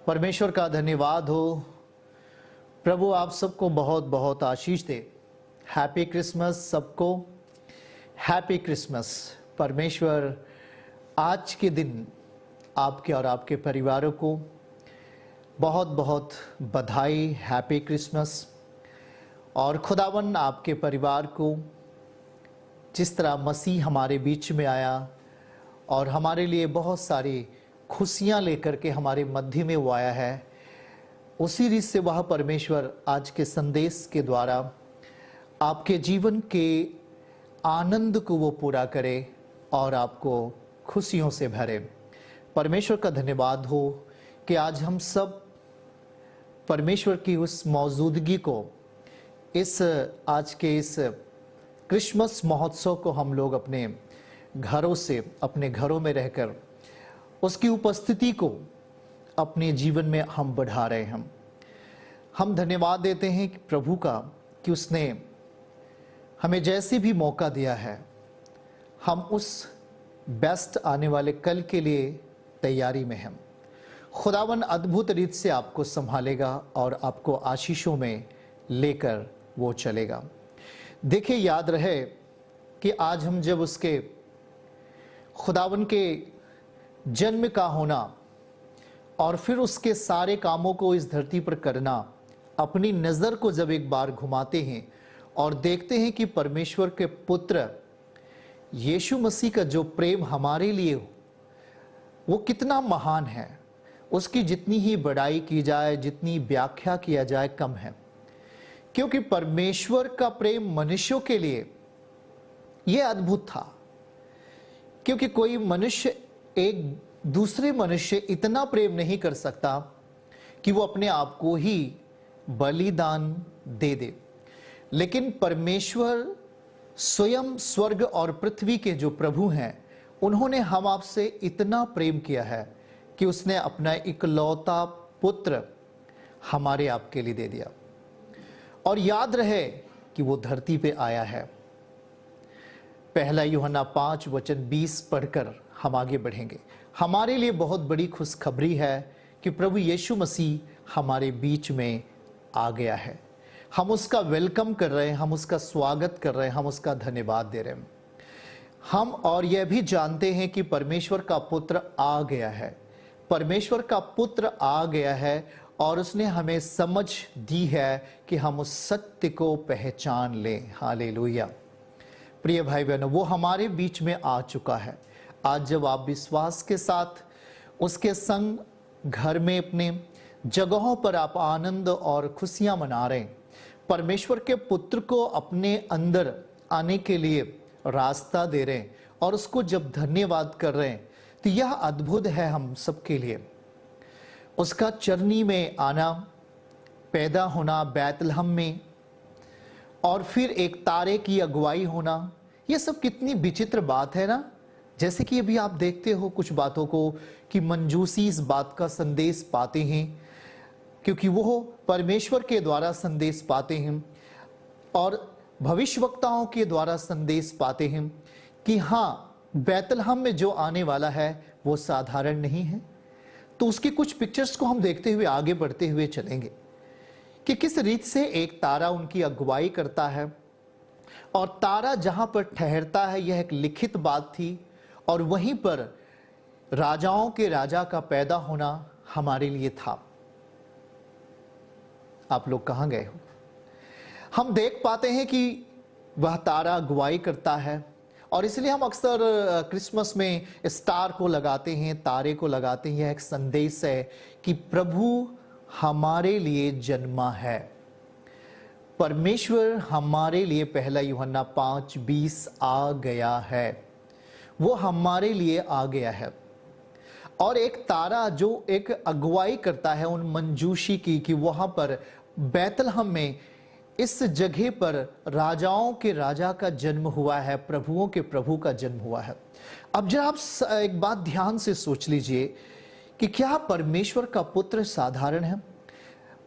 परमेश्वर का धन्यवाद हो। प्रभु आप सबको बहुत बहुत आशीष दे। हैप्पी क्रिसमस सबको, हैप्पी क्रिसमस। परमेश्वर आज के दिन आपके और आपके परिवारों को बहुत बहुत बधाई, हैप्पी क्रिसमस। और खुदावन आपके परिवार को जिस तरह मसीह हमारे बीच में आया और हमारे लिए बहुत सारी खुशियां लेकर के हमारे मध्य में वो आया है, उसी रीत से वह परमेश्वर आज के संदेश के द्वारा आपके जीवन के आनंद को वो पूरा करे और आपको खुशियों से भरे। परमेश्वर का धन्यवाद हो कि आज हम सब परमेश्वर की उस मौजूदगी को, इस आज के इस क्रिसमस महोत्सव को हम लोग अपने घरों से, अपने घरों में रहकर उसकी उपस्थिति को अपने जीवन में हम बढ़ा रहे हैं। हम धन्यवाद देते हैं कि प्रभु का कि उसने हमें जैसे भी मौका दिया है, हम उस बेस्ट आने वाले कल के लिए तैयारी में हैं। खुदावन अद्भुत रीत से आपको संभालेगा और आपको आशीषों में लेकर वो चलेगा। देखिए, याद रहे कि आज हम जब उसके खुदावन के जन्म का होना और फिर उसके सारे कामों को इस धरती पर करना, अपनी नज़र को जब एक बार घुमाते हैं और देखते हैं कि परमेश्वर के पुत्र यीशु मसीह का जो प्रेम हमारे लिए वो कितना महान है, उसकी जितनी ही बड़ाई की जाए, जितनी व्याख्या किया जाए कम है। क्योंकि परमेश्वर का प्रेम मनुष्यों के लिए ये अद्भुत था। क्योंकि कोई मनुष्य एक दूसरे मनुष्य इतना प्रेम नहीं कर सकता कि वो अपने आप को ही बलिदान दे दे, लेकिन परमेश्वर स्वयं स्वर्ग और पृथ्वी के जो प्रभु हैं, उन्होंने हम आपसे इतना प्रेम किया है कि उसने अपना इकलौता पुत्र हमारे आपके लिए दे दिया। और याद रहे कि वो धरती पे आया है। पहला यूहन्ना 5:20 पढ़कर हम आगे बढ़ेंगे। हमारे लिए बहुत बड़ी खुशखबरी है कि प्रभु यीशु मसीह हमारे बीच में आ गया है। हम उसका वेलकम कर रहे हैं, हम उसका स्वागत कर रहे हैं, हम उसका धन्यवाद दे रहे हैं। हम और यह भी जानते हैं कि परमेश्वर का पुत्र आ गया है। परमेश्वर का पुत्र आ गया है और उसने हमें समझ दी है कि हम उस सत्य को पहचान लें। हालेलुया। प्रिय भाई बहनों, वो हमारे बीच में आ चुका है। आज जब आप विश्वास के साथ उसके संग घर में अपने जगहों पर आप आनंद और खुशियां मना रहे हैं, परमेश्वर के पुत्र को अपने अंदर आने के लिए रास्ता दे रहे हैं और उसको जब धन्यवाद कर रहे हैं, तो यह अद्भुत है हम सबके लिए। उसका चरनी में आना, पैदा होना बैतलहम में, और फिर एक तारे की अगुवाई होना, यह सब कितनी विचित्र बात है ना। जैसे कि अभी आप देखते हो कुछ बातों को कि मंजूसी इस बात का संदेश पाते हैं, क्योंकि वो परमेश्वर के द्वारा संदेश पाते हैं और भविष्यवक्ताओं के द्वारा संदेश पाते हैं कि हाँ, बैतलहम में जो आने वाला है वो साधारण नहीं है। तो उसकी कुछ पिक्चर्स को हम देखते हुए आगे बढ़ते हुए चलेंगे कि किस रीत से एक तारा उनकी अगुवाई करता है, और तारा जहां पर ठहरता है यह एक लिखित बात थी, और वहीं पर राजाओं के राजा का पैदा होना हमारे लिए था। आप लोग कहां गए हो? हम देख पाते हैं कि वह तारा अगुवाई करता है, और इसलिए हम अक्सर क्रिसमस में स्टार को लगाते हैं, तारे को लगाते हैं। यह एक संदेश है कि प्रभु हमारे लिए जन्मा है। परमेश्वर हमारे लिए, पहला यूहन्ना 5:20 आ गया है। वो हमारे लिए आ गया है। और एक तारा जो एक अगुवाई करता है उन मंजूशी की, कि वहां पर बैतलहम में इस जगह पर राजाओं के राजा का जन्म हुआ है, प्रभुओं के प्रभु का जन्म हुआ है। अब जब आप एक बात ध्यान से सोच लीजिए कि क्या परमेश्वर का पुत्र साधारण है?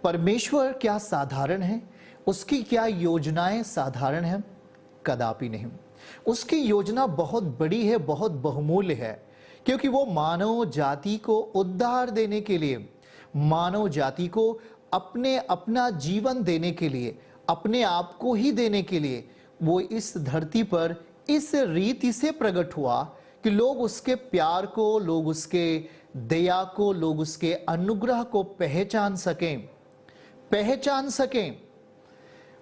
परमेश्वर क्या साधारण है? उसकी क्या योजनाएं साधारण हैं? कदापि नहीं। उसकी योजना बहुत बड़ी है, बहुत बहुमूल्य है, क्योंकि वो मानव जाति को उद्धार देने के लिए मानव जाति को अपना जीवन देने के लिए, अपने आप को ही देने के लिए वो इस धरती पर इस रीति से प्रकट हुआ कि लोग उसके प्यार को, लोग उसके दया को, लोग उसके अनुग्रह को पहचान सकें।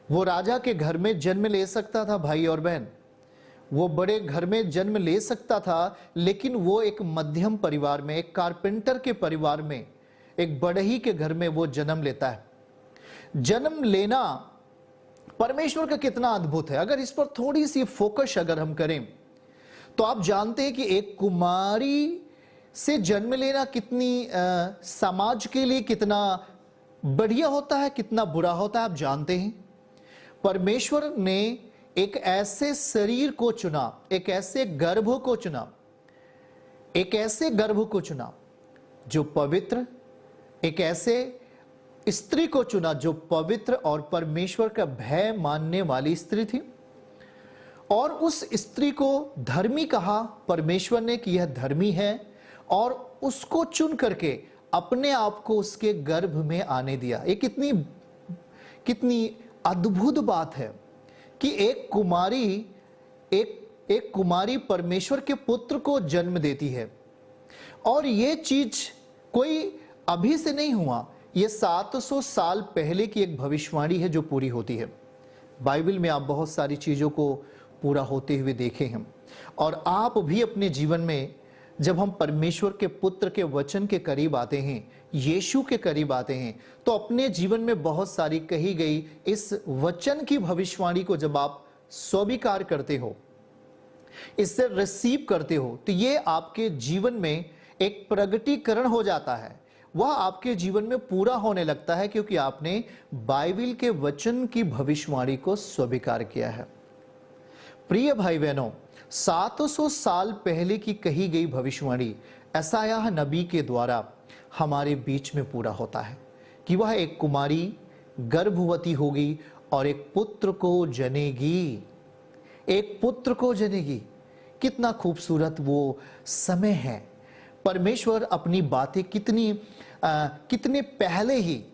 वो राजा के घर में जन्म ले सकता था भाई और बहन, वो बड़े घर में जन्म ले सकता था, लेकिन वो एक मध्यम परिवार में, एक कारपेंटर के परिवार में, एक बढ़ई के घर में वो जन्म लेता है। जन्म लेना परमेश्वर का कितना अद्भुत है। अगर इस पर थोड़ी सी फोकस अगर हम करें तो आप जानते हैं कि एक कुमारी से जन्म लेना कितनी समाज के लिए कितना बढ़िया होता है, कितना बुरा होता है, आप जानते हैं। परमेश्वर ने एक ऐसे शरीर को चुना, एक ऐसे गर्भ को चुना जो पवित्र, एक ऐसे स्त्री को चुना जो पवित्र और परमेश्वर का भय मानने वाली स्त्री थी, और उस स्त्री को धर्मी कहा परमेश्वर ने कि यह धर्मी है, और उसको चुन करके अपने आप को उसके गर्भ में आने दिया। ये कितनी अद्भुत बात है कि एक कुमारी परमेश्वर के पुत्र को जन्म देती है। और ये चीज कोई अभी से नहीं हुआ, ये 700 साल पहले की एक भविष्यवाणी है जो पूरी होती है। बाइबल में आप बहुत सारी चीजों को पूरा होते हुए देखे हैं, और आप भी अपने जीवन में जब हम परमेश्वर के पुत्र के वचन के करीब आते हैं, यीशु के करीब आते हैं, तो अपने जीवन में बहुत सारी कही गई इस वचन की भविष्यवाणी को जब आप स्वीकार करते हो, इससे रिसीव करते हो, तो ये आपके जीवन में एक प्रगटीकरण हो जाता है। वह आपके जीवन में पूरा होने लगता है क्योंकि आपने बाइबल के वचन की भविष्यवाणी को स्वीकार किया है। प्रिय भाई बहनों, 700 साल पहले की कही गई भविष्यवाणी यशायाह नबी के द्वारा हमारे बीच में पूरा होता है कि वह एक कुमारी गर्भवती होगी और एक पुत्र को जनेगी। कितना खूबसूरत वो समय है। परमेश्वर अपनी बातें कितने पहले ही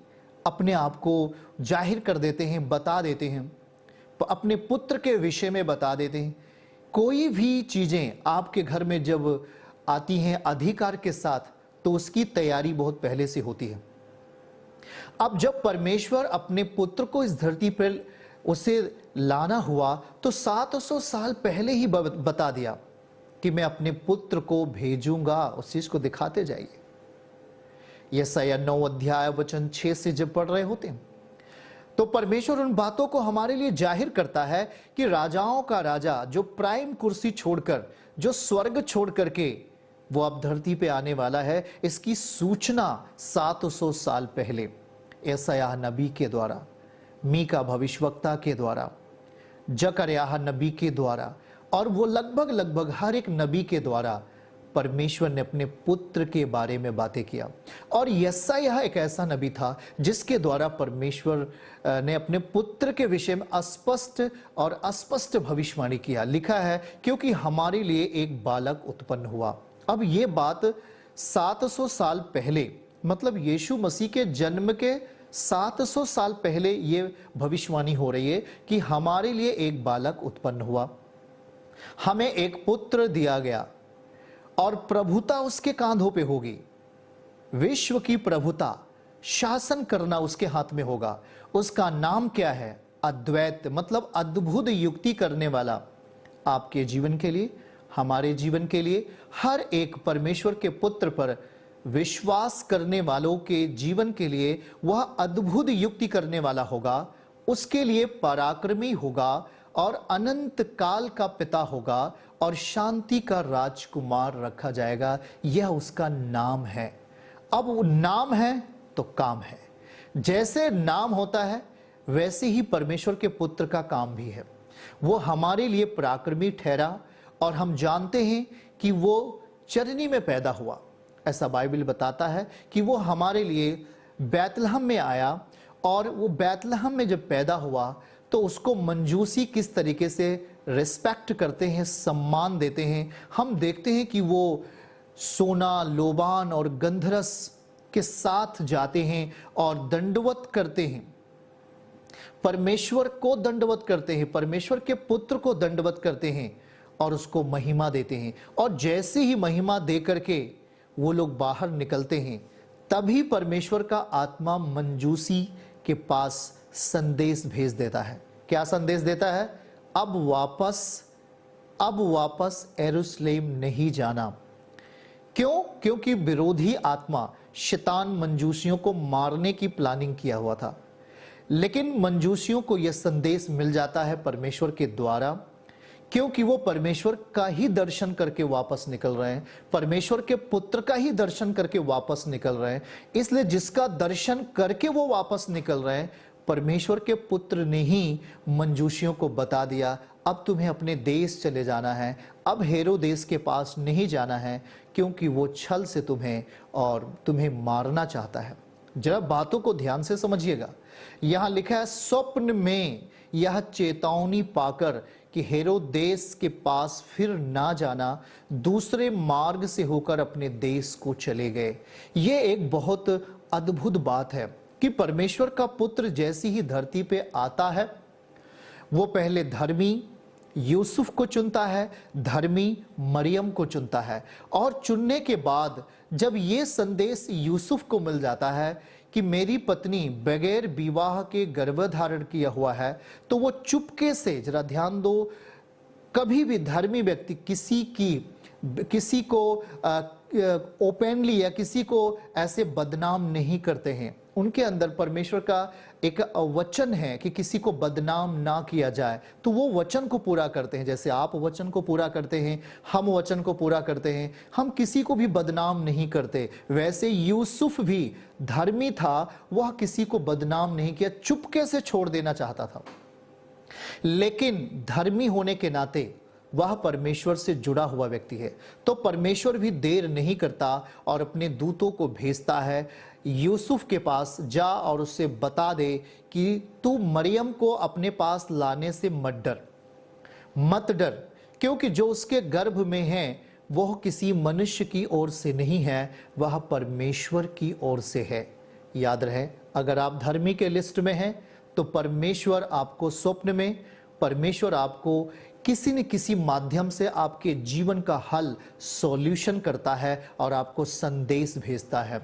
अपने आप को जाहिर कर देते हैं, बता देते हैं, अपने पुत्र के विषय में बता देते हैं। कोई भी चीजें आपके घर में जब आती हैं अधिकार के साथ, तो उसकी तैयारी बहुत पहले से होती है। अब जब परमेश्वर अपने पुत्र को इस धरती पर उसे लाना हुआ, तो 700 साल पहले ही बता दिया कि मैं अपने पुत्र को भेजूंगा। उस चीज को दिखाते जाइए। यशायाह 9 अध्याय वचन 6 से जब पढ़ रहे होते हैं, तो परमेश्वर उन बातों को हमारे लिए जाहिर करता है कि राजाओं का राजा जो प्राइम कुर्सी छोड़कर, जो स्वर्ग छोड़ करके वो अब धरती पे आने वाला है, इसकी सूचना 700 साल पहले यशायाह नबी के द्वारा, मीका भविष्यवक्ता के द्वारा, जकरयाह नबी के द्वारा, और वो लगभग हर एक नबी के द्वारा परमेश्वर ने अपने पुत्र के बारे में बातें किया। और यशायाह एक ऐसा नबी था जिसके द्वारा परमेश्वर ने अपने पुत्र के विषय में अस्पष्ट भविष्यवाणी किया। लिखा है, क्योंकि हमारे लिए एक बालक उत्पन्न हुआ। अब ये बात 700 साल पहले, मतलब यीशु मसीह के जन्म के 700 साल पहले ये भविष्यवाणी हो रही है कि हमारे लिए एक बालक उत्पन्न हुआ, हमें एक पुत्र दिया गया और प्रभुता उसके कांधों पे होगी। विश्व की प्रभुता, शासन करना उसके हाथ में होगा। उसका नाम क्या है? अद्वैत, मतलब अद्भुत युक्ति करने वाला। आपके जीवन के लिए, हमारे जीवन के लिए, हर एक परमेश्वर के पुत्र पर विश्वास करने वालों के जीवन के लिए वह अद्भुत युक्ति करने वाला होगा। उसके लिए पराक्रमी होगा और अनंत काल का पिता होगा और शांति का राजकुमार रखा जाएगा। यह उसका नाम है। अब वो नाम है तो काम है। जैसे नाम होता है वैसे ही परमेश्वर के पुत्र का काम भी है। वो हमारे लिए पराक्रमी ठहरा, और हम जानते हैं कि वो चरनी में पैदा हुआ। ऐसा बाइबल बताता है कि वो हमारे लिए बैतलहम में आया, और वो बैतलहम में जब पैदा हुआ तो उसको मंजूसी किस तरीके से रिस्पेक्ट करते हैं, सम्मान देते हैं। हम देखते हैं कि वो सोना, लोबान और गंधरस के साथ जाते हैं और दंडवत करते हैं, परमेश्वर को दंडवत करते हैं, परमेश्वर के पुत्र को दंडवत करते हैं और उसको महिमा देते हैं। और जैसे ही महिमा दे करके वो लोग बाहर निकलते हैं, तभी परमेश्वर का आत्मा मंजूसी के पास संदेश भेज देता है। क्या संदेश देता है? अब वापस यरूशलेम नहीं जाना। क्यों? क्योंकि विरोधी आत्मा शैतान मंजूसियों को मारने की प्लानिंग किया हुआ था। लेकिन मंजूसियों को यह संदेश मिल जाता है परमेश्वर के द्वारा, क्योंकि वो परमेश्वर का ही दर्शन करके वापस निकल रहे हैं, परमेश्वर के पुत्र का ही दर्शन करके वापस निकल रहे हैं। इसलिए जिसका दर्शन करके वो वापस निकल रहे हैं, परमेश्वर के पुत्र ने ही मंजूसियों को बता दिया, अब तुम्हें अपने देश चले जाना है, अब हेरोदेस के पास नहीं जाना है, क्योंकि वो छल से तुम्हें मारना चाहता है। जरा बातों को ध्यान से समझिएगा। यहां लिखा है, स्वप्न में यह चेतावनी पाकर कि हेरोदेस के पास फिर ना जाना, दूसरे मार्ग से होकर अपने देश को चले गए। ये एक बहुत अद्भुत बात है कि परमेश्वर का पुत्र जैसी ही धरती पे आता है, वो पहले धर्मी यूसुफ को चुनता है, धर्मी मरियम को चुनता है, और चुनने के बाद जब ये संदेश यूसुफ को मिल जाता है कि मेरी पत्नी बगैर विवाह के गर्भधारण किया हुआ है, तो वो चुपके से, जरा ध्यान दो, कभी भी धर्मी व्यक्ति किसी को ओपनली या किसी को ऐसे बदनाम नहीं करते हैं। उनके अंदर परमेश्वर का एक वचन है कि किसी को बदनाम ना किया जाए, तो वो वचन को पूरा करते हैं। जैसे आप वचन को पूरा करते हैं, हम वचन को पूरा करते हैं, हम किसी को भी बदनाम नहीं करते। वैसे यूसुफ भी धर्मी था, वह किसी को बदनाम नहीं किया, चुपके से छोड़ देना चाहता था। लेकिन धर्मी होने के नाते वह परमेश्वर से जुड़ा हुआ व्यक्ति है, तो परमेश्वर भी देर नहीं करता और अपने दूतों को भेजता है, यूसुफ के पास जा और उससे बता दे कि तू मरियम को अपने पास लाने से मत डर, क्योंकि जो उसके गर्भ में है वह किसी मनुष्य की ओर से नहीं है, वह परमेश्वर की ओर से है। याद रहे, अगर आप धर्मी के लिस्ट में हैं तो परमेश्वर आपको स्वप्न में, परमेश्वर आपको किसी न किसी माध्यम से आपके जीवन का हल, सॉल्यूशन करता है और आपको संदेश भेजता है।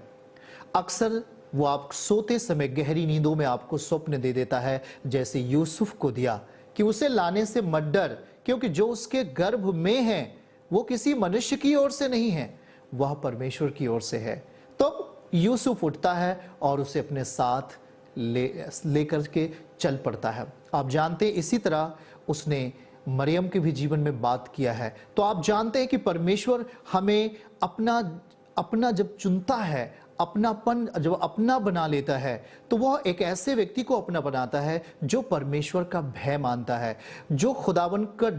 अक्सर वो आप सोते समय गहरी नींदों में आपको स्वप्न दे देता है, जैसे यूसुफ को दिया कि उसे लाने से मत डर, क्योंकि जो उसके गर्भ में है वो किसी मनुष्य की ओर से नहीं है, वह परमेश्वर की ओर से है। तो यूसुफ उठता है और उसे अपने साथ लेकर के चल पड़ता है। आप जानते हैं, इसी तरह उसने मरियम के भी जीवन में बात किया है। तो आप जानते हैं कि परमेश्वर हमें अपना जब चुनता है, अपनापन जब अपना बना लेता है, तो वह एक ऐसे व्यक्ति को अपना बनाता है जो परमेश्वर का भय मानता है, जो खुदावन का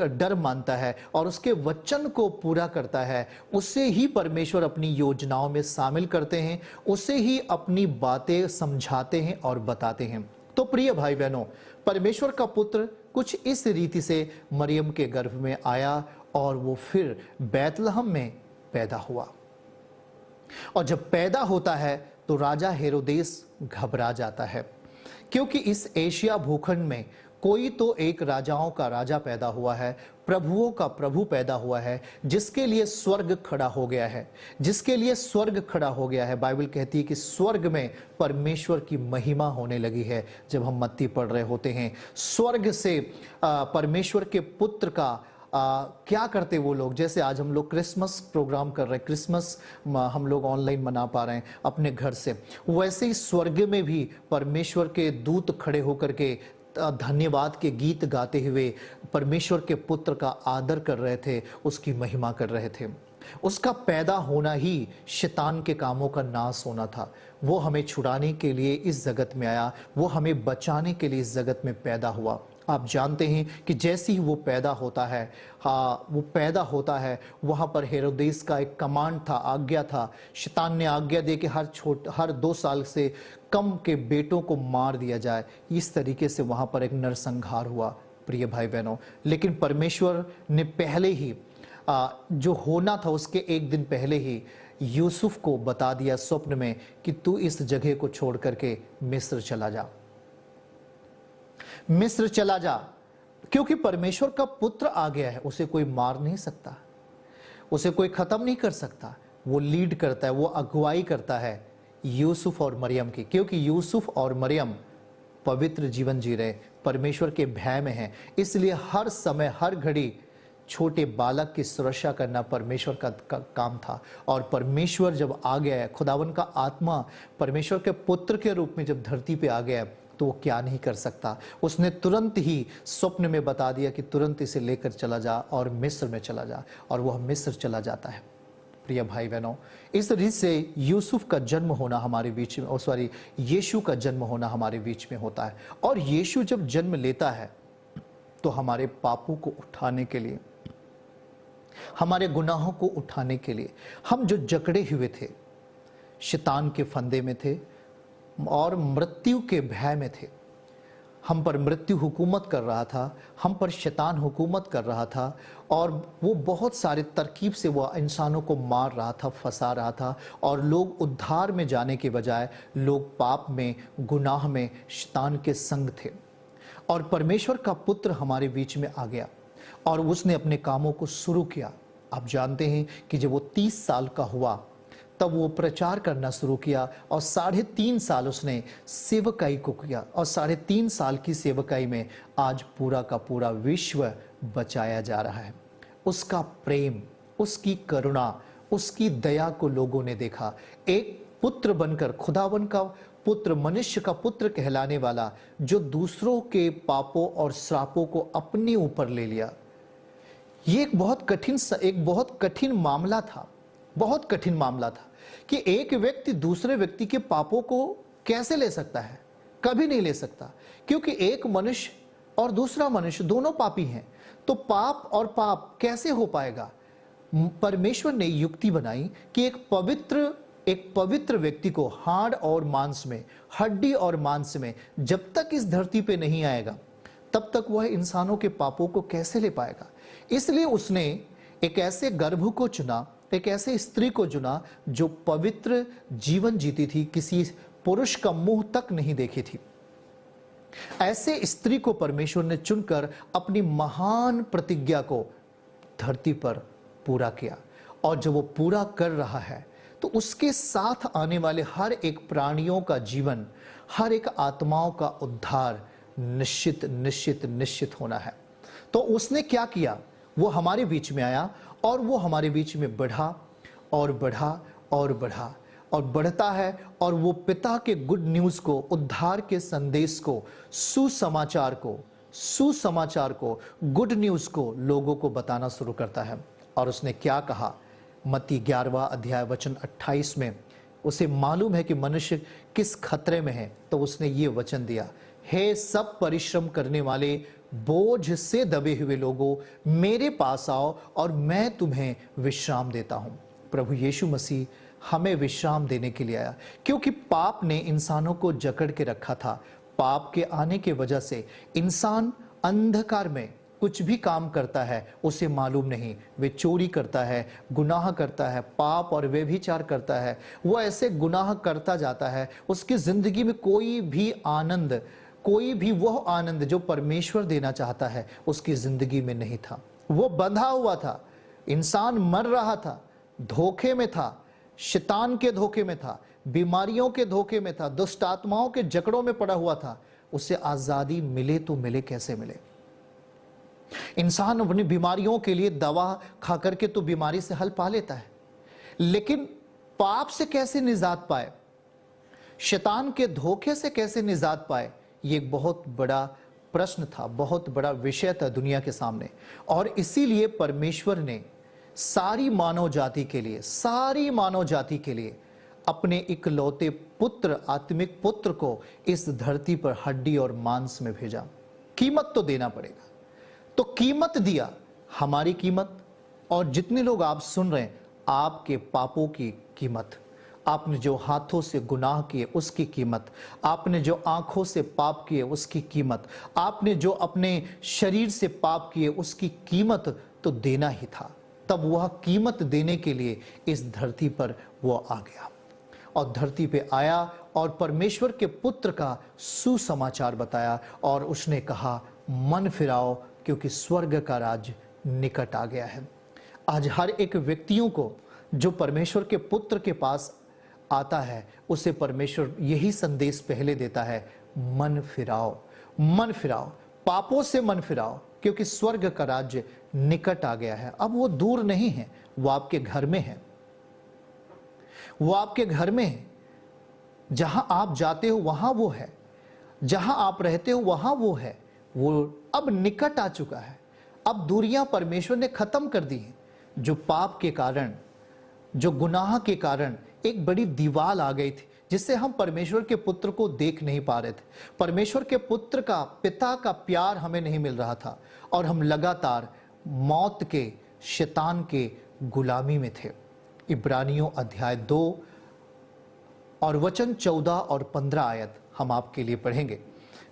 डर मानता है और उसके वचन को पूरा करता है। उसे ही परमेश्वर अपनी योजनाओं में शामिल करते हैं, उसे ही अपनी बातें समझाते हैं और बताते हैं। तो प्रिय भाई बहनों, परमेश्वर का पुत्र कुछ इस रीति से मरियम के गर्भ में आया और वो फिर बैतलहम में पैदा हुआ। और जब पैदा होता है तो राजा हेरोदेस घबरा जाता है, क्योंकि इस एशिया भूखंड में कोई तो एक राजाओं का राजा पैदा हुआ है, प्रभुओं का प्रभु पैदा हुआ है, जिसके लिए स्वर्ग खड़ा हो गया है, जिसके लिए स्वर्ग खड़ा हो गया है। बाइबल कहती है कि स्वर्ग में परमेश्वर की महिमा होने लगी है। जब हम मत्ती पढ़ रहे होते हैं, स्वर्ग से परमेश्वर के पुत्र का क्या करते वो लोग, जैसे आज हम लोग क्रिसमस प्रोग्राम कर रहे हैं, क्रिसमस हम लोग ऑनलाइन मना पा रहे हैं अपने घर से, वैसे ही स्वर्ग में भी परमेश्वर के दूत खड़े होकर के धन्यवाद के गीत गाते हुए परमेश्वर के पुत्र का आदर कर रहे थे, उसकी महिमा कर रहे थे। उसका पैदा होना ही शैतान के कामों का नाश होना था। वो हमें छुड़ाने के लिए इस जगत में आया, वो हमें बचाने के लिए इस जगत में पैदा हुआ। आप जानते हैं कि जैसे ही वो पैदा होता है, वहाँ पर हेरोदेस का एक कमांड था, आज्ञा था। शैतान ने आज्ञा दे कि हर 2 साल से कम के बेटों को मार दिया जाए। इस तरीके से वहाँ पर एक नरसंहार हुआ प्रिय भाई बहनों। लेकिन परमेश्वर ने पहले ही जो होना था उसके एक दिन पहले ही यूसुफ को बता दिया स्वप्न में कि तू इस जगह को छोड़ करके मिस्र चला जा, मिस्र चला जा, क्योंकि परमेश्वर का पुत्र आ गया है। उसे कोई मार नहीं सकता, उसे कोई खत्म नहीं कर सकता। वो लीड करता है, वो अगुवाई करता है यूसुफ और मरियम की, क्योंकि यूसुफ और मरियम पवित्र जीवन जी रहे, परमेश्वर के भय में हैं। इसलिए हर समय हर घड़ी छोटे बालक की सुरक्षा करना परमेश्वर का काम था। और परमेश्वर जब आ गया है, खुदावन का आत्मा परमेश्वर के पुत्र के रूप में जब धरती पे आ गया है, तो वो क्या नहीं कर सकता। उसने तुरंत ही स्वप्न में बता दिया कि तुरंत इसे लेकर चला जा और मिस्र में चला जा, और वह मिस्र चला जाता है। प्रिय भाई बहनों, इस रीत से यूसुफ का जन्म होना हमारे बीच में, सॉरी, यीशु का जन्म होना हमारे बीच में होता है। और यीशु जब जन्म लेता है तो हमारे पापों को उठाने के लिए, हमारे गुनाहों को उठाने के लिए, हम जो जकड़े हुए थे, शैतान के फंदे में थे और मृत्यु के भय में थे, हम पर मृत्यु हुकूमत कर रहा था, हम पर शैतान हुकूमत कर रहा था, और वो बहुत सारे तरकीब से वो इंसानों को मार रहा था, फंसा रहा था, और लोग उद्धार में जाने के बजाय लोग पाप में, गुनाह में, शैतान के संग थे। और परमेश्वर का पुत्र हमारे बीच में आ गया और उसने अपने कामों को शुरू किया। आप जानते हैं कि जब वो 30 साल का हुआ तब वो प्रचार करना शुरू किया, और 3.5 साल उसने सेवकाई को किया, और 3.5 साल की सेवकाई में आज पूरा का पूरा विश्व बचाया जा रहा है। उसका प्रेम, उसकी करुणा, उसकी दया को लोगों ने देखा। एक पुत्र बनकर, खुदावन का पुत्र, मनुष्य का पुत्र कहलाने वाला, जो दूसरों के पापों और श्रापों को अपने ऊपर ले लिया। ये एक बहुत कठिन मामला था, बहुत कठिन मामला था कि एक व्यक्ति दूसरे व्यक्ति के पापों को कैसे ले सकता है। कभी नहीं ले सकता, क्योंकि एक मनुष्य और दूसरा मनुष्य दोनों पापी हैं। तो पाप और पाप कैसे हो पाएगा। परमेश्वर ने युक्ति बनाई कि एक पवित्र व्यक्ति को हाड़ और मांस में, हड्डी और मांस में जब तक इस धरती पे नहीं आएगा, तब तक वह इंसानों के पापों को कैसे ले पाएगा। इसलिए उसने एक ऐसे गर्भ को चुना, एक ऐसे स्त्री को चुना जो पवित्र जीवन जीती थी, किसी पुरुष का मुंह तक नहीं देखी थी। ऐसे स्त्री को परमेश्वर ने चुनकर अपनी महान प्रतिज्ञा को धरती पर पूरा किया। और जब वो पूरा कर रहा है तो उसके साथ आने वाले हर एक प्राणियों का जीवन, हर एक आत्माओं का उद्धार निश्चित निश्चित निश्चित होना है। तो उसने क्या किया, वो हमारे बीच में आया और वो हमारे बीच में बढ़ा और बढ़ा और बढ़ा और बढ़ता है। और वो पिता के गुड न्यूज़ को, उद्धार के संदेश को, सुसमाचार को, गुड न्यूज़ को लोगों को बताना शुरू करता है। और उसने क्या कहा, मत्ती 11वां अध्याय वचन 28 में उसे मालूम है कि मनुष्य किस खतरे में है, तो उसने ये वचन दिया, हे सब परिश्रम करने वाले, बोझ से दबे हुए लोगों, मेरे पास आओ और मैं तुम्हें विश्राम देता हूं। प्रभु यीशु मसीह हमें विश्राम देने के लिए आया, क्योंकि पाप ने इंसानों को जकड़ के रखा था। पाप के आने के वजह से इंसान अंधकार में कुछ भी काम करता है उसे मालूम नहीं। वे चोरी करता है, गुनाह करता है, पाप और व्यभिचार करता है, वो ऐसे गुनाह करता जाता है। उसकी जिंदगी में कोई भी वह आनंद जो परमेश्वर देना चाहता है उसकी जिंदगी में नहीं था। वो बंधा हुआ था, इंसान मर रहा था, धोखे में था, शैतान के धोखे में था, बीमारियों के धोखे में था, दुष्ट आत्माओं के जकड़ों में पड़ा हुआ था। उसे आजादी मिले तो मिले, कैसे मिले। इंसान अपनी बीमारियों के लिए दवा खा करके तो बीमारी से हल पा लेता है, लेकिन पाप से कैसे निजात पाए, शैतान के धोखे से कैसे निजात पाए, ये एक बहुत बड़ा प्रश्न था, बहुत बड़ा विषय था दुनिया के सामने। और इसीलिए परमेश्वर ने सारी मानव जाति के लिए अपने इकलौते पुत्र, आत्मिक पुत्र को इस धरती पर हड्डी और मांस में भेजा। कीमत तो देना पड़ेगा, तो कीमत दिया, हमारी कीमत, और जितने लोग आप सुन रहे हैं, आपके पापों की कीमत, आपने जो हाथों से गुनाह किए उसकी कीमत, आपने जो आंखों से पाप किए उसकी कीमत, आपने जो अपने शरीर से पाप किए उसकी कीमत तो देना ही था। तब वह कीमत देने के लिए इस धरती पर वो आ गया और धरती पे आया और परमेश्वर के पुत्र का सुसमाचार बताया और उसने कहा, मन फिराओ क्योंकि स्वर्ग का राज्य निकट आ गया है। आज हर एक व्यक्तियों को जो परमेश्वर के पुत्र के पास आता है, उसे परमेश्वर यही संदेश पहले देता है, मन फिराओ, मन फिराओ, पापों से मन फिराओ क्योंकि स्वर्ग का राज्य निकट आ गया है। अब वो दूर नहीं है, वो आपके घर में है, वो आपके घर में है। जहां आप जाते हो वहां वो है, जहां आप रहते हो वहां वो है। वो अब निकट आ चुका है। अब दूरियां परमेश्वर ने खत्म कर दी हैं। जो पाप के कारण, जो गुनाह के कारण एक बड़ी दीवार आ गई थी जिससे हम परमेश्वर के पुत्र को देख नहीं पा रहे थे। परमेश्वर के पुत्र का, पिता का प्यार हमें नहीं मिल रहा था और हम लगातार मौत के, शैतान के गुलामी में थे। इब्रानियों अध्याय 2 और वचन 14 और 15 आयत हम आपके लिए पढ़ेंगे।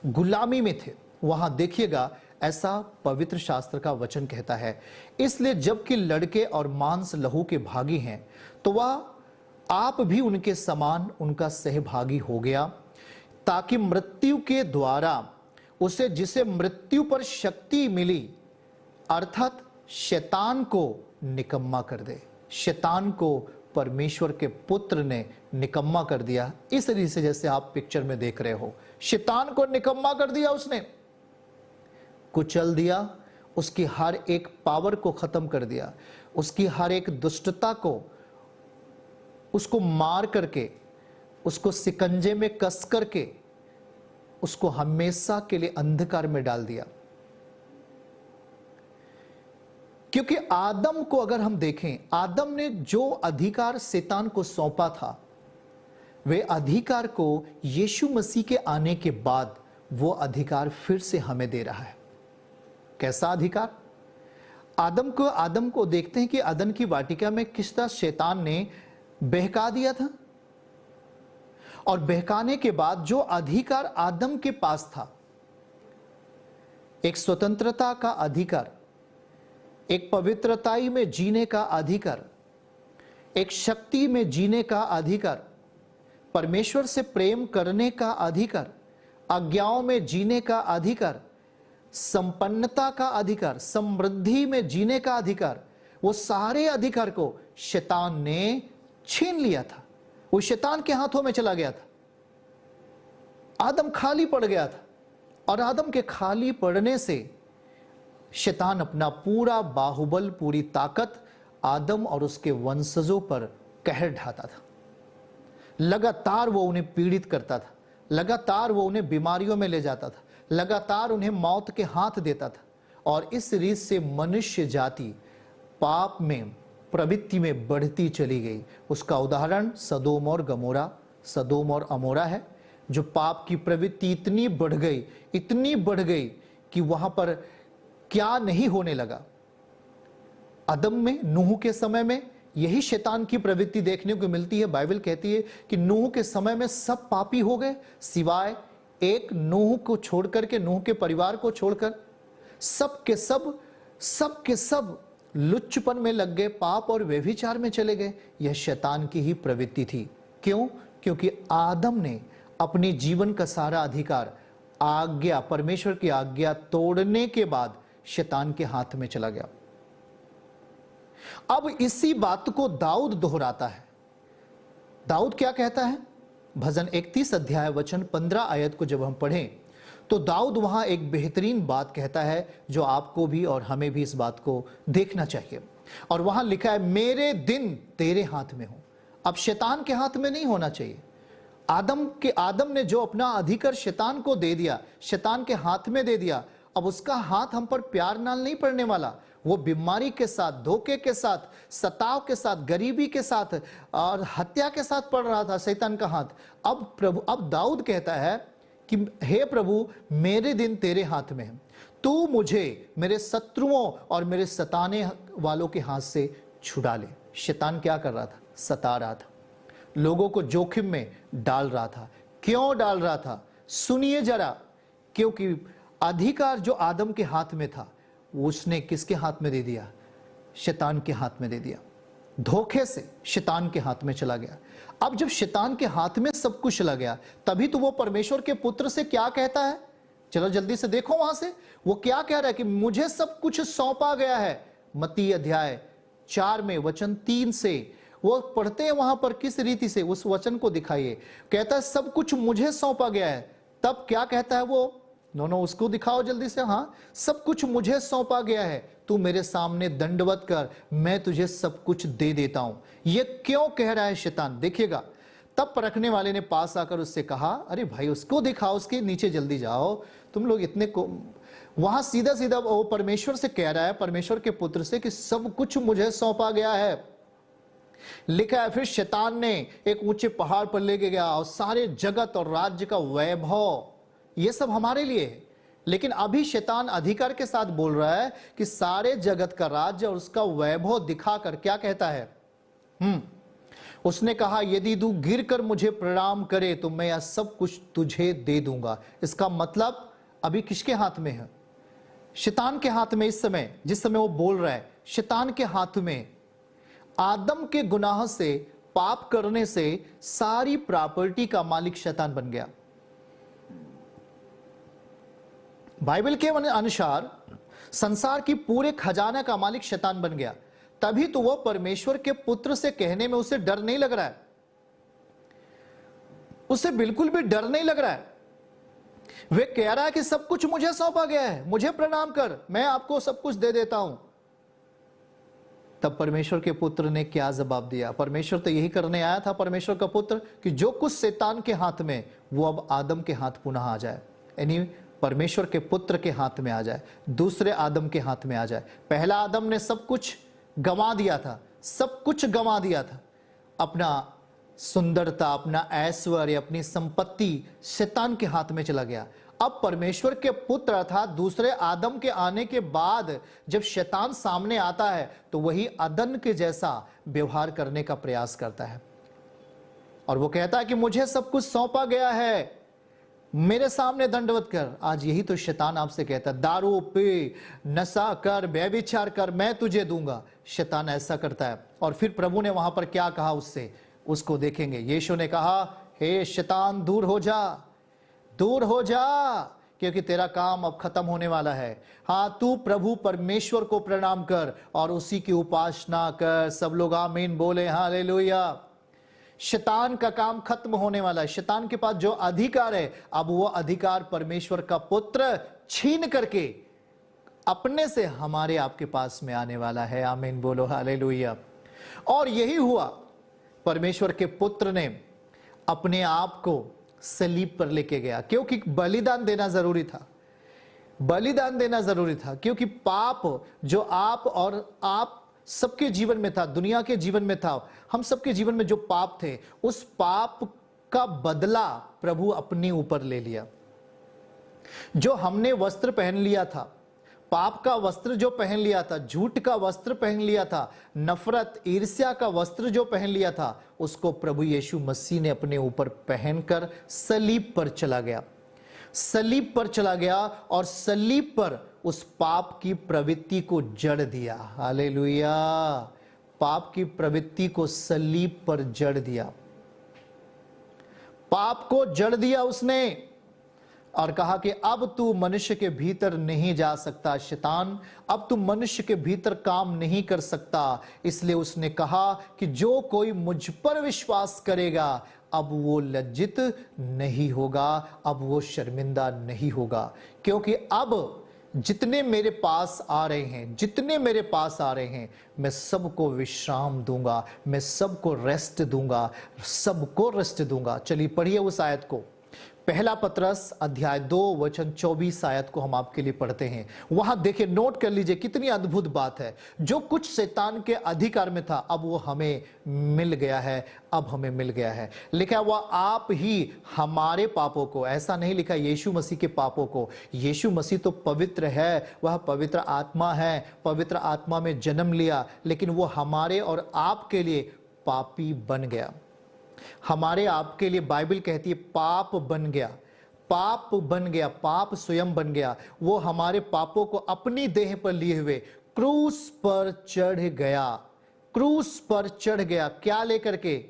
गुलामी में थे। वहां देखिएगा, ऐसा पवित्र शास्त्र का वचन कहता है, इसलिए जबकि लड़के और मांस लहू के भागी हैं, तो वह आप भी उनके समान उनका सहभागी हो गया, ताकि मृत्यु के द्वारा उसे, जिसे मृत्यु पर शक्ति मिली, अर्थात शैतान को निकम्मा कर दे। शैतान को परमेश्वर के पुत्र ने निकम्मा कर दिया। इस रीति से जैसे आप पिक्चर में देख रहे हो, शैतान को निकम्मा कर दिया, उसने कुचल दिया, उसकी हर एक पावर को खत्म कर दिया, उसकी हर एक दुष्टता को, उसको मार करके, उसको सिकंजे में कस करके, उसको हमेशा के लिए अंधकार में डाल दिया। क्योंकि आदम को अगर हम देखें, आदम ने जो अधिकार शैतान को सौंपा था, वे अधिकार को यीशु मसीह के आने के बाद वो अधिकार फिर से हमें दे रहा है। कैसा अधिकार? आदम को देखते हैं कि अदन की वाटिका में किस तरह शैतान ने बहका दिया था, और बहकाने के बाद जो अधिकार आदम के पास था, एक स्वतंत्रता का अधिकार, एक पवित्रताई में जीने का अधिकार, एक शक्ति में जीने का अधिकार, परमेश्वर से प्रेम करने का अधिकार, आज्ञाओं में जीने का अधिकार, संपन्नता का अधिकार, समृद्धि में जीने का अधिकार, वो सारे अधिकार को शैतान ने छीन लिया था। वो शैतान के हाथों में चला गया था। आदम खाली पड़ गया था, और आदम के खाली पड़ने से शैतान अपना पूरा बाहुबल, पूरी ताकत आदम और उसके वंशजों पर कहर ढाता था। लगातार वो उन्हें पीड़ित करता था, लगातार वो उन्हें बीमारियों में ले जाता था, लगातार उन्हें मौत के हाथ देता था। और इस रीत से मनुष्य जाति पाप में, प्रवृत्ति में बढ़ती चली गई। उसका उदाहरण सदोम और गमोरा, सदोम और अमोरा है, जो पाप की प्रवृत्ति इतनी बढ़ गई, इतनी बढ़ गई कि वहां पर क्या नहीं होने लगा। अदम में, नूह के समय में यही शैतान की प्रवृत्ति देखने को मिलती है। बाइबल कहती है कि नूह के समय में सब पापी हो गए, सिवाय एक नूह को छोड़कर के, नूह के परिवार को छोड़कर सब के सब लुच्चपन में लग गए, पाप और व्यभिचार में चले गए। यह शैतान की ही प्रवृत्ति थी। क्यों? क्योंकि आदम ने अपने जीवन का सारा अधिकार, आज्ञा, परमेश्वर की आज्ञा तोड़ने के बाद शैतान के हाथ में चला गया। अब इसी बात को दाऊद दोहराता है। दाऊद क्या कहता है? भजन 31 अध्याय वचन 15 आयत को जब हम पढ़ें तो दाऊद वहां एक बेहतरीन बात कहता है, जो आपको भी और हमें भी इस बात को देखना चाहिए। और वहां लिखा है, मेरे दिन तेरे हाथ में हो। अब शैतान के हाथ में नहीं होना चाहिए। आदम ने जो अपना अधिकार शैतान को दे दिया, शैतान के हाथ में दे दिया, अब उसका हाथ हम पर प्यार नाल नहीं पड़ने वाला। वो बीमारी के साथ, धोखे के साथ, सताव के साथ, गरीबी के साथ और हत्या के साथ पड़ रहा था शैतान का हाथ। अब दाऊद कहता है कि हे प्रभु, मेरे दिन तेरे हाथ में है, तू मुझे मेरे शत्रुओं और मेरे सताने वालों के हाथ से छुड़ा ले। शैतान क्या कर रहा था? सता रहा था, लोगों को जोखिम में डाल रहा था। क्यों डाल रहा था? सुनिए जरा। क्योंकि अधिकार जो आदम के हाथ में था, उसने किसके हाथ में दे दिया? शैतान के हाथ में दे दिया, धोखे से शैतान के हाथ में चला गया। अब जब शैतान के हाथ में सब कुछ चला गया, तभी तो वो परमेश्वर के पुत्र से क्या कहता है, चलो जल्दी से देखो वहां से वो क्या कह रहा है कि मुझे सब कुछ सौंपा गया है। मत्ती अध्याय 4 में वचन 3 से वो पढ़ते हैं, वहां पर किस रीति से उस वचन को दिखाइए। कहता है सब कुछ मुझे सौंपा गया है, तब क्या कहता है वो, नो उसको दिखाओ जल्दी से। हाँ, सब कुछ मुझे सौंपा गया है, तू मेरे सामने दंडवत कर, मैं तुझे सब कुछ दे देता हूं। ये क्यों कह रहा है शैतान, देखिएगा। तब परखने वाले ने पास आकर उससे कहा, अरे भाई उसको दिखाओ, उसके नीचे जल्दी जाओ, तुम लोग इतने को। वहां सीधा सीधा वो परमेश्वर से कह रहा है, परमेश्वर के पुत्र से, कि सब कुछ मुझे सौंपा गया है। लिखा है फिर शैतान ने एक ऊंचे पहाड़ पर लेके गया और सारे जगत और राज्य का वैभव, ये सब हमारे लिए है। लेकिन अभी शैतान अधिकार के साथ बोल रहा है कि सारे जगत का राज्य और उसका वैभव दिखाकर क्या कहता है, उसने कहा यदि तू गिर कर मुझे प्रणाम करे तो मैं यह सब कुछ तुझे दे दूंगा। इसका मतलब अभी किसके हाथ में है, शैतान के हाथ में। इस समय जिस समय वो बोल रहा है, शैतान के हाथ में। आदम के गुनाह से, पाप करने से सारी प्रॉपर्टी का मालिक शैतान बन गया। बाइबल के अनुसार संसार की पूरे खजाना का मालिक शैतान बन गया। तभी तो वो परमेश्वर के पुत्र से कहने में उसे डर नहीं लग रहा है, उसे बिल्कुल भी डर नहीं लग रहा है। वे कह रहा है कि सब कुछ मुझे सौंपा गया है, मुझे प्रणाम कर, मैं आपको सब कुछ दे देता हूं। तब परमेश्वर के पुत्र ने क्या जवाब दिया, परमेश्वर तो यही करने आया था, परमेश्वर का पुत्र, कि जो कुछ शैतान के हाथ में वो अब आदम के हाथ पुनः आ जाए, यानी परमेश्वर के पुत्र के हाथ में आ जाए, दूसरे आदम के हाथ में आ जाए। पहला आदम ने सब कुछ गंवा दिया था, सब कुछ गंवा दिया था, अपना सुंदरता, अपना ऐश्वर्य, अपनी संपत्ति शैतान के हाथ में चला गया। अब परमेश्वर के पुत्र अर्थात दूसरे आदम के आने के बाद जब शैतान सामने आता है तो वही अदन के जैसा व्यवहार करने का प्रयास करता है, और वो कहता है कि मुझे सब कुछ सौंपा गया है, मेरे सामने दंडवत कर। आज यही तो शैतान आपसे कहता है, दारू पी, नशा कर, व्यभिचार कर, मैं तुझे दूंगा। शैतान ऐसा करता है। और फिर प्रभु ने वहां पर क्या कहा उससे, उसको देखेंगे। यीशु ने कहा, हे शैतान दूर हो जा, दूर हो जा, क्योंकि तेरा काम अब खत्म होने वाला है। हाँ, तू प्रभु परमेश्वर को प्रणाम कर और उसी की उपासना कर। सब लोग आमीन बोले, हालेलुया। शैतान का काम खत्म होने वाला है। शैतान के पास जो अधिकार है, अब वो अधिकार परमेश्वर का पुत्र छीन करके अपने से हमारे आपके पास में आने वाला है। आमीन बोलो, हालेलुया। और यही हुआ, परमेश्वर के पुत्र ने अपने आप को सलीब पर लेके गया, क्योंकि बलिदान देना जरूरी था, बलिदान देना जरूरी था। क्योंकि पाप जो आप और आप सबके जीवन में था, दुनिया के जीवन में था, हम सबके जीवन में जो पाप थे, उस पाप का बदला प्रभु अपने ऊपर ले लिया। जो हमने वस्त्र पहन लिया था, पाप का वस्त्र जो पहन लिया था, झूठ का वस्त्र पहन लिया था, नफरत, ईर्ष्या का वस्त्र जो पहन लिया था, उसको प्रभु यीशु मसीह ने अपने ऊपर पहनकर सलीब पर चला गया, सलीब पर चला गया और सलीब पर उस पाप की प्रवृत्ति को जड़ दिया। हालेलुया। पाप की प्रवृत्ति को सलीब पर जड़ दिया, पाप को जड़ दिया उसने, और कहा कि अब तू मनुष्य के भीतर नहीं जा सकता शैतान, अब तू मनुष्य के भीतर काम नहीं कर सकता। इसलिए उसने कहा कि जो कोई मुझ पर विश्वास करेगा अब वो लज्जित नहीं होगा, अब वो शर्मिंदा नहीं होगा। क्योंकि अब जितने मेरे पास आ रहे हैं, जितने मेरे पास आ रहे हैं, मैं सबको विश्राम दूंगा, मैं सबको रेस्ट दूंगा, सबको रेस्ट दूंगा। चलिए पढ़िए उस आयत को, पहला पत्रस अध्याय 2 वचन 24 आयत को हम आपके लिए पढ़ते हैं। वहां देखिए, नोट कर लीजिए कितनी अद्भुत बात है। जो कुछ शैतान के अधिकार में था अब वो हमें मिल गया है, अब हमें मिल गया है। लिखा वह आप ही हमारे पापों को, ऐसा नहीं लिखा यीशु मसीह के पापों को, यीशु मसीह तो पवित्र है, वह पवित्र आत्मा है, पवित्र आत्मा में जन्म लिया, लेकिन वो हमारे और आपके लिए पापी बन गया, हमारे आपके लिए बाइबल कहती है पाप बन गया, पाप बन गया, पाप स्वयं बन गया। वो हमारे पापों को अपनी देह पर लिए हुए क्रूस पर चढ़ गया, क्रूस पर चढ़ गया। क्या लेकर के?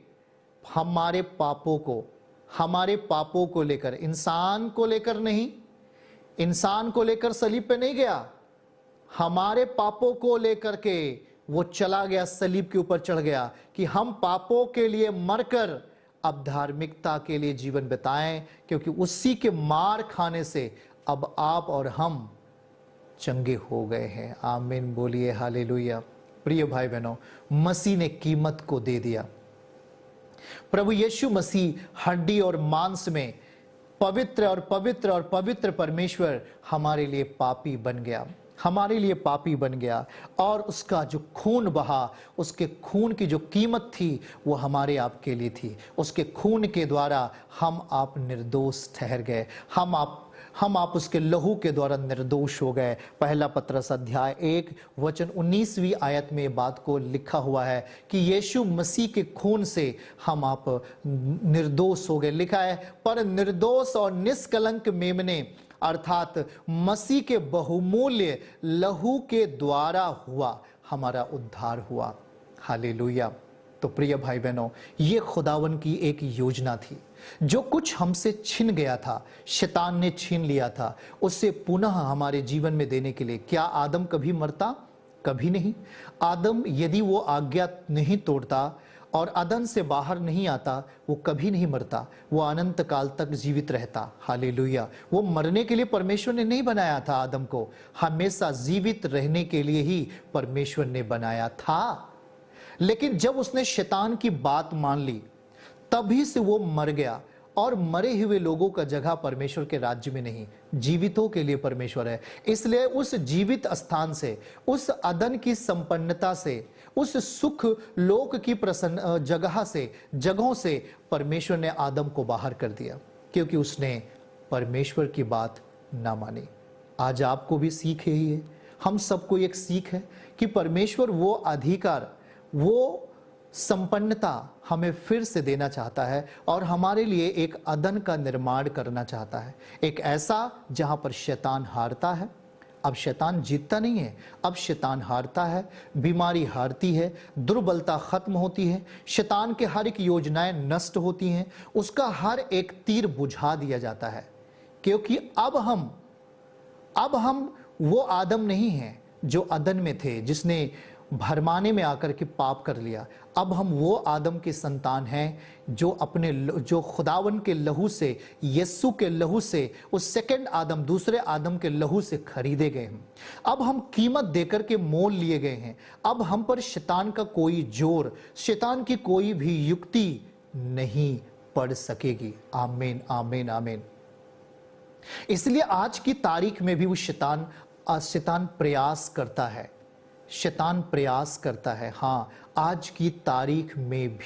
हमारे पापों को, हमारे पापों को लेकर, इंसान को लेकर नहीं, इंसान को लेकर सलीब पे नहीं गया, हमारे पापों को लेकर के वो चला गया, सलीब के ऊपर चढ़ गया कि हम पापों के लिए मरकर अब धार्मिकता के लिए जीवन बिताएं, क्योंकि उसी के मार खाने से अब आप और हम चंगे हो गए हैं। आमीन, बोलिए हालेलुया। प्रिय भाई बहनों, मसीह ने कीमत को दे दिया। प्रभु यीशु मसीह हड्डी और मांस में पवित्र और पवित्र और पवित्र परमेश्वर हमारे लिए पापी बन गया, हमारे लिए पापी बन गया, और उसका जो खून बहा, उसके खून की जो कीमत थी वो हमारे आपके लिए थी। उसके खून के द्वारा हम आप निर्दोष ठहर गए, हम आप उसके लहू के द्वारा निर्दोष हो गए। पहला पत्रस अध्याय 1 वचन 19वीं आयत में ये बात को लिखा हुआ है कि यीशु मसीह के खून से हम आप निर्दोष हो गए। लिखा है, पर निर्दोष और निष्कलंक मेमने अर्थात मसीह के बहुमूल्य लहू के द्वारा हुआ हमारा उद्धार हुआ। हालेलुया। तो प्रिय भाई बहनों, ये खुदावन की एक योजना थी। जो कुछ हमसे छिन गया था, शैतान ने छीन लिया था, उससे पुनः हमारे जीवन में देने के लिए। क्या आदम कभी मरता? कभी नहीं। आदम यदि वो आज्ञा नहीं तोड़ता और अदन से बाहर नहीं आता, वो कभी नहीं मरता, वो अनंत काल तक जीवित रहता। हालेलुया। वो मरने के लिए परमेश्वर ने नहीं बनाया था आदम को, हमेशा जीवित रहने के लिए ही परमेश्वर ने बनाया था। लेकिन जब उसने शैतान की बात मान ली, तभी से वो मर गया, और मरे हुए लोगों का जगह परमेश्वर के राज्य में नहीं, जीवितों के लिए परमेश्वर है। इसलिए उस जीवित स्थान से, उस अदन की संपन्नता से, उस सुख लोक की प्रसन्न जगहों से परमेश्वर ने आदम को बाहर कर दिया, क्योंकि उसने परमेश्वर की बात ना मानी। आज आपको भी सीख यही है, हम सबको एक सीख है कि परमेश्वर वो अधिकार, वो संपन्नता हमें फिर से देना चाहता है, और हमारे लिए एक अदन का निर्माण करना चाहता है, एक ऐसा जहां पर शैतान हारता है। अब शैतान जीतता नहीं है, अब शैतान हारता है, बीमारी हारती है, दुर्बलता खत्म होती है, शैतान के हर एक योजनाएं नष्ट होती हैं, उसका हर एक तीर बुझा दिया जाता है। क्योंकि अब हम वो आदम नहीं हैं जो अदन में थे, जिसने भरमाने में आकर के पाप कर लिया। अब हम वो आदम के संतान हैं जो खुदावन के लहू से, यीशु के लहू से, उस सेकंड आदम, दूसरे आदम के लहू से खरीदे गए हैं। अब हम कीमत देकर के मोल लिए गए हैं। अब हम पर शैतान का कोई जोर, शैतान की कोई भी युक्ति नहीं पड़ सकेगी। आमीन, आमीन, आमीन। इसलिए आज की तारीख में भी वो शैतान प्रयास करता है, शैतान प्रयास करता है। हाँ, आज की तारीख में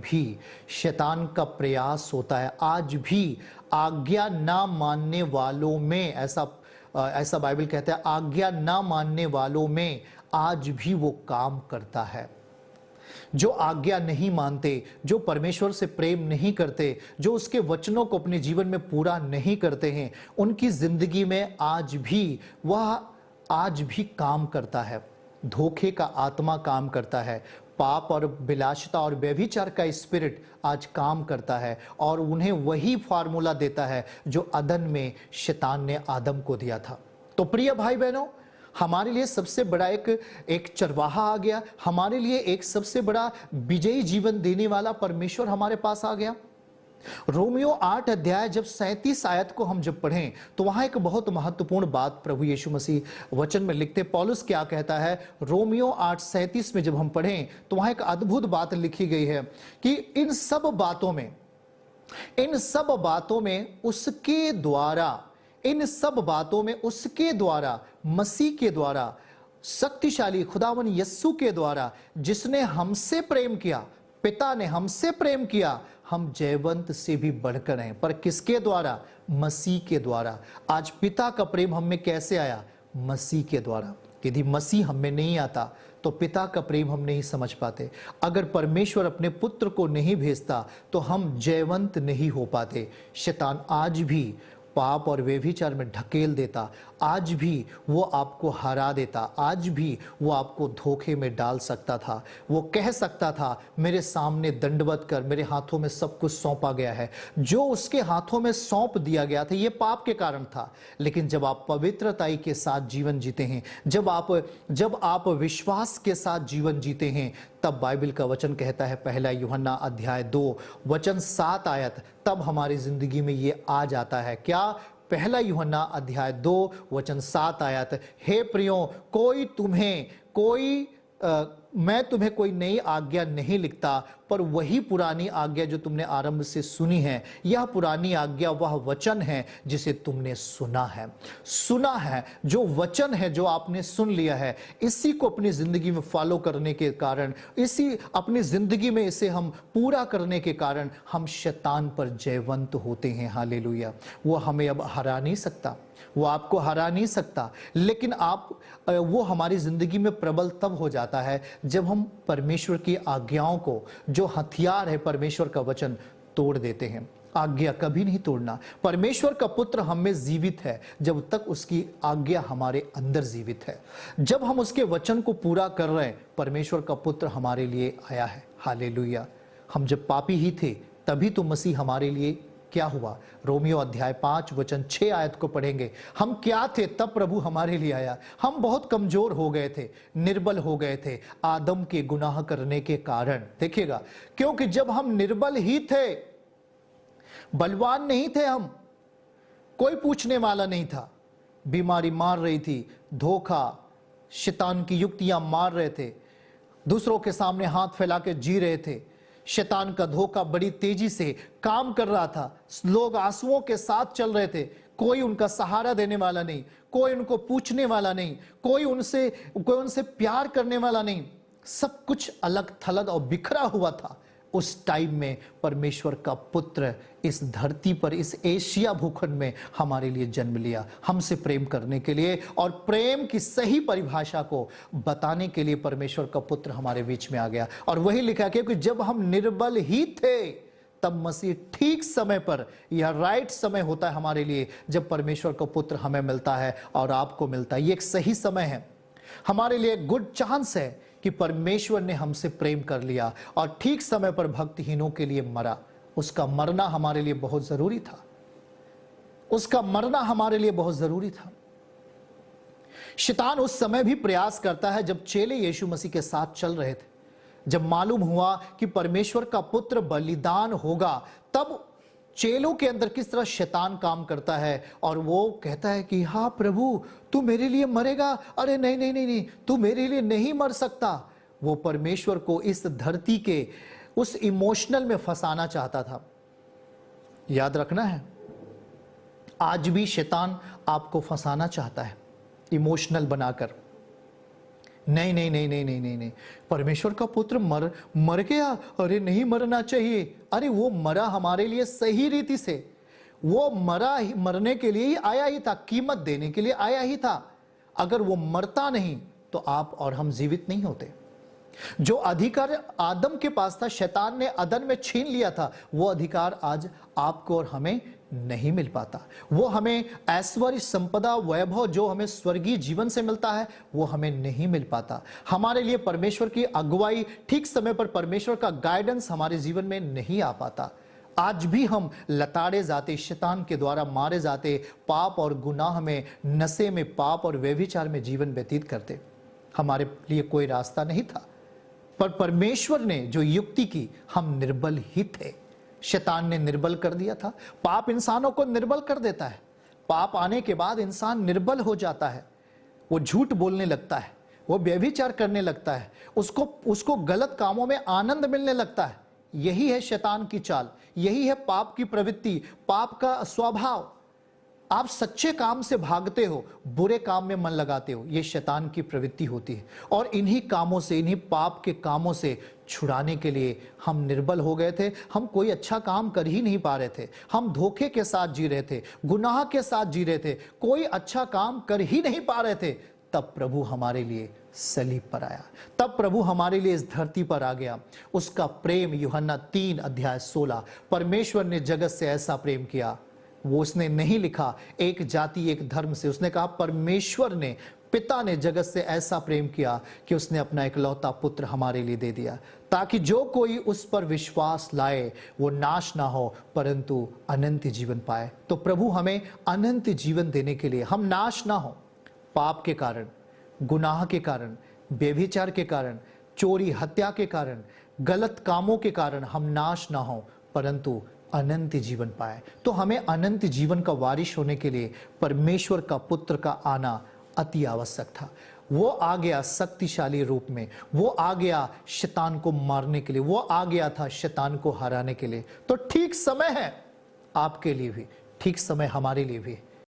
भी शैतान का प्रयास होता है। आज भी आज्ञा ना मानने वालों में, ऐसा बाइबल कहता है, आज्ञा ना मानने वालों में आज भी वो काम करता है। जो आज्ञा नहीं मानते, जो परमेश्वर से प्रेम नहीं करते, जो उसके वचनों को अपने जीवन में पूरा नहीं करते हैं, उनकी जिंदगी में आज भी काम करता है। धोखे का आत्मा काम करता है, पाप और विलासिता और व्यभिचार का स्पिरिट आज काम करता है, और उन्हें वही फार्मूला देता है जो अदन में शैतान ने आदम को दिया था। तो प्रिय भाई बहनों, हमारे लिए सबसे बड़ा एक चरवाहा आ गया, हमारे लिए एक सबसे बड़ा विजयी जीवन देने वाला परमेश्वर हमारे पास आ गया। रोमियो 8 अध्याय जब 37 आयत को हम जब पढ़ें, तो वहां एक बहुत महत्वपूर्ण बात प्रभु यीशु मसीह वचन में लिखते। पौलुस क्या कहता है? रोमियो 8:37 में जब हम पढ़ें, तो वहां एक अद्भुत बात लिखी गई है कि इन सब बातों में उसके द्वारा, मसीह के द्वारा, शक्तिशाली खुदावन यस्सु के द्वारा, जिसने हमसे प्रेम किया, पिता ने हमसे प्रेम किया, हम जयवंत से भी बढ़कर हैं। पर किसके द्वारा? मसीह के द्वारा। आज पिता का प्रेम हम में कैसे आया? मसीह के द्वारा। यदि मसीह हम में नहीं आता तो पिता का प्रेम हम नहीं समझ पाते। अगर परमेश्वर अपने पुत्र को नहीं भेजता तो हम जयवंत नहीं हो पाते। शैतान आज भी पाप और व्यभिचार में ढकेल देता, आज भी वो आपको हरा देता, आज भी वो आपको धोखे में डाल सकता था। वो कह सकता था, मेरे सामने दंडवत कर, मेरे हाथों में सब कुछ सौंपा गया है। जो उसके हाथों में सौंप दिया गया था ये पाप के कारण था। लेकिन जब आप पवित्रताई के साथ जीवन जीते हैं, जब आप विश्वास के साथ जीवन जीते हैं, तब बाइबल का वचन कहता है, पहला यूहन्ना अध्याय 2 वचन 7 आयत, तब हमारी जिंदगी में ये आ जाता है। क्या? पहला यूहन्ना अध्याय 2 वचन 7 आयत, हे प्रियो, मैं तुम्हें कोई नई आज्ञा नहीं लिखता, पर वही पुरानी आज्ञा जो तुमने आरंभ से सुनी है। यह पुरानी आज्ञा वह वचन है जिसे तुमने सुना है। जो वचन है, जो आपने सुन लिया है, इसी को अपनी जिंदगी में फॉलो करने के कारण, अपनी जिंदगी में इसे हम पूरा करने के कारण हम शैतान पर जयवंत होते हैं। हालेलुया। वो हमें अब हरा नहीं सकता, वो आपको हरा नहीं सकता, लेकिन वो हमारी जिंदगी में प्रबल तब हो जाता है जब हम परमेश्वर की आज्ञाओं को, जो हथियार है परमेश्वर का वचन, तोड़ देते हैं। आज्ञा कभी नहीं तोड़ना। परमेश्वर का पुत्र हम में जीवित है जब तक उसकी आज्ञा हमारे अंदर जीवित है। जब हम उसके वचन को पूरा कर रहे हैं, परमेश्वर का पुत्र हमारे लिए आया है। हालेलुया। हम जब पापी ही थे तभी तो मसीह हमारे लिए क्या हुआ? रोमियो अध्याय 5 वचन 6 आयत को पढ़ेंगे। हम क्या थे तब प्रभु हमारे लिए आया। हम बहुत कमजोर हो गए थे, निर्बल हो गए थे आदम के गुनाह करने के कारण। देखिएगा, क्योंकि जब हम निर्बल ही थे, बलवान नहीं थे, हम कोई पूछने वाला नहीं था, बीमारी मार रही थी, धोखा, शैतान की युक्तियां मार रहे थे, दूसरों के सामने हाथ फैला के जी रहे थे, शैतान का धोखा बड़ी तेजी से काम कर रहा था, लोग आंसुओं के साथ चल रहे थे, कोई उनका सहारा देने वाला नहीं, कोई उनको पूछने वाला नहीं, कोई उनसे प्यार करने वाला नहीं, सब कुछ अलग थलग और बिखरा हुआ था। उस टाइम में परमेश्वर का पुत्र इस धरती पर, इस एशिया भूखंड में हमारे लिए जन्म लिया, हमसे प्रेम करने के लिए और प्रेम की सही परिभाषा को बताने के लिए परमेश्वर का पुत्र हमारे बीच में आ गया। और वही लिखा कि जब हम निर्बल ही थे तब मसीह ठीक समय पर, यह राइट समय होता है हमारे लिए जब परमेश्वर का पुत्र हमें मिलता है और आपको मिलता है। ये एक सही समय है हमारे लिए, गुड चांस है कि परमेश्वर ने हमसे प्रेम कर लिया और ठीक समय पर भक्तहीनों के लिए मरा। उसका मरना हमारे लिए बहुत जरूरी था, उसका मरना हमारे लिए बहुत जरूरी था। शैतान उस समय भी प्रयास करता है जब चेले यीशु मसीह के साथ चल रहे थे, जब मालूम हुआ कि परमेश्वर का पुत्र बलिदान होगा, तब चेलों के अंदर किस तरह शैतान काम करता है और वो कहता है कि हाँ प्रभु, तू मेरे लिए मरेगा। अरे नहीं नहीं नहीं नहीं, तू मेरे लिए नहीं मर सकता। वो परमेश्वर को इस धरती के उस इमोशनल में फंसाना चाहता था। याद रखना है, आज भी शैतान आपको फंसाना चाहता है इमोशनल बनाकर। नहीं नहीं नहीं नहीं नहीं नहीं नहीं, परमेश्वर का पुत्र मर गया, अरे नहीं मरना चाहिए। अरे वो मरा हमारे लिए सही रीति से, वो मरने के लिए ही आया ही था, कीमत देने के लिए आया ही था। अगर वो मरता नहीं तो आप और हम जीवित नहीं होते। जो अधिकार आदम के पास था, शैतान ने अदन में छीन लिया था, वो अधिकार आज आपको और हमें नहीं मिल पाता। वो हमें ऐश्वर्य, संपदा, वैभव जो हमें स्वर्गीय जीवन से मिलता है, वो हमें नहीं मिल पाता। हमारे लिए परमेश्वर की अगुवाई, ठीक समय पर परमेश्वर का गाइडेंस हमारे जीवन में नहीं आ पाता। आज भी हम लताड़े जाते, शैतान के द्वारा मारे जाते, पाप और गुनाह में, नशे में, पाप और व्यभिचार में जीवन व्यतीत करते। हमारे लिए कोई रास्ता नहीं था, पर परमेश्वर ने जो युक्ति की, हम निर्बल ही थे, शैतान ने निर्बल कर दिया था। पाप इंसानों को निर्बल कर देता है। पाप आने के बाद इंसान निर्बल हो जाता है, वो झूठ बोलने लगता है, वो व्यभिचार करने लगता है, उसको गलत कामों में आनंद मिलने लगता है। यही है शैतान की चाल, यही है पाप की प्रवृत्ति, पाप का स्वभाव। आप सच्चे काम से भागते हो, बुरे काम में मन लगाते हो, यह शैतान की प्रवृत्ति होती है। और इन्हीं कामों से, इन्हीं पाप के कामों से छुड़ाने के लिए हम निर्बल हो गए थे। हम कोई अच्छा काम कर ही नहीं पा रहे थे, हम धोखे के साथ जी रहे थे, गुनाह के साथ जी रहे थे, कोई अच्छा काम कर ही नहीं पा रहे थे। तब प्रभु हमारे लिए सलीब पर आया, तब प्रभु हमारे लिए इस धरती पर आ गया। उसका प्रेम, यूहन्ना 3 अध्याय 16, परमेश्वर ने जगत से ऐसा प्रेम किया वो उसने नहीं लिखा एक जाति एक धर्म से। उसने कहा परमेश्वर ने, पिता ने जगत से ऐसा प्रेम किया कि उसने अपना इकलौता पुत्र हमारे लिए दे दिया, ताकि जो कोई उस पर विश्वास लाए वो नाश ना हो परंतु अनंत जीवन पाए। तो प्रभु हमें अनंत जीवन देने के लिए, हम नाश ना हो पाप के कारण, गुनाह के कारण, व्यभिचार के कारण, चोरी हत्या के कारण, गलत कामों के कारण हम नाश ना हो परंतु अनंत जीवन पाए। तो हमें अनंत जीवन का वारिश होने के लिए परमेश्वर का पुत्र का आना अति आवश्यक था। वो आ गया शक्तिशाली रूप में, वो आ गया शैतान को मारने के लिए, वो आ गया था शैतान को हराने के लिए। तो ठीक समय है आपके लिए भी, ठीक समय हमारे लिए भी।